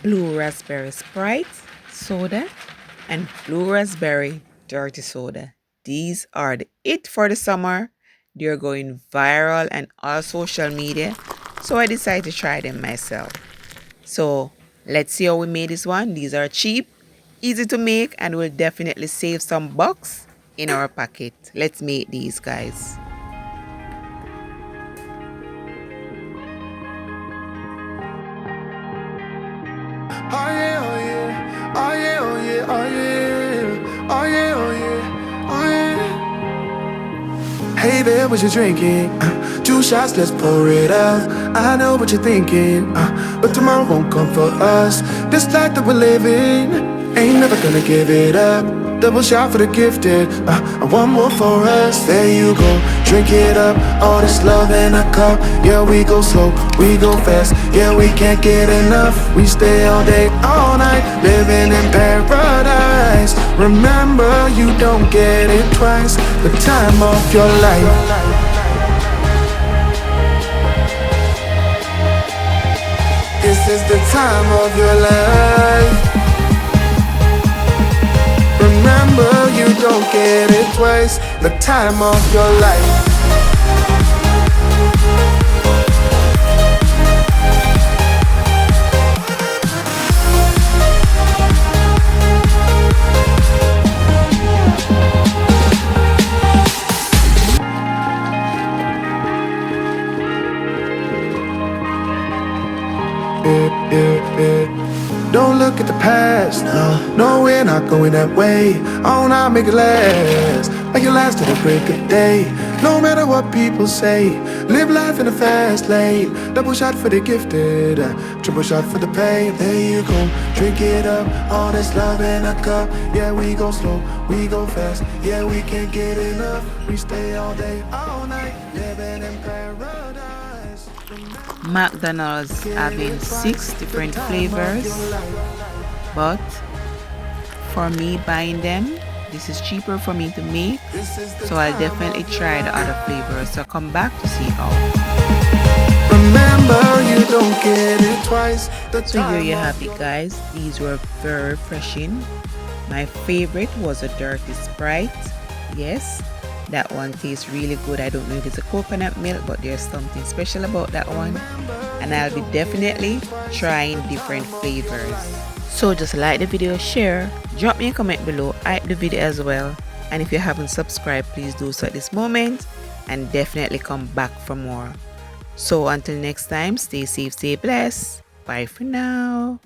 blue raspberry Sprite soda and blue raspberry dirty soda. These are the it for the summer. They're going viral and all social media, so I decided to try them myself. So let's see how we made this one. These are cheap, easy to make, and will definitely save some bucks in our pocket. Let's make these, guys. Oh yeah, oh yeah, oh yeah, oh yeah, oh yeah, oh yeah, oh yeah, oh yeah. Hey there, what you drinking? 2 shots, let's pour it out. I know what you're thinking, but tomorrow won't come for us. This life that we're living, ain't never gonna give it up. Double shot for the gifted, and one more for us. There you go, drink it up. All this love in a cup. Yeah, we go slow, we go fast. Yeah, we can't get enough. We stay all day, all night, living in paradise. Remember, you don't get it twice. The time of your life. This is the time of your life. Remember, you don't get it twice. The time of your life. Don't look at the past, no, we're not going that way. Oh, now make it last, like it last to the break of day. No matter what people say, live life in a fast lane. Double shot for the gifted, triple shot for the pain. There you go, drink it up, all this love in a cup. Yeah, we go slow, we go fast. Yeah, we can't get enough. We stay all day, all night, living in paradise. McDonald's having 6 different flavors, but for me buying them, this is cheaper for me to make, so I'll definitely try the other flavors. So come back to see how. Remember, you don't get it twice. So here you have it, guys. These were very refreshing. My favorite was a dirty Sprite. Yes, that one tastes really good. I don't know if it's a coconut milk, but there's something special about that one, and I'll be definitely trying different flavors. So just like the video, share, drop me a comment below, hype the video as well, and if you haven't subscribed, please do so at this moment, and definitely come back for more. So until next time, stay safe, stay blessed. Bye for now.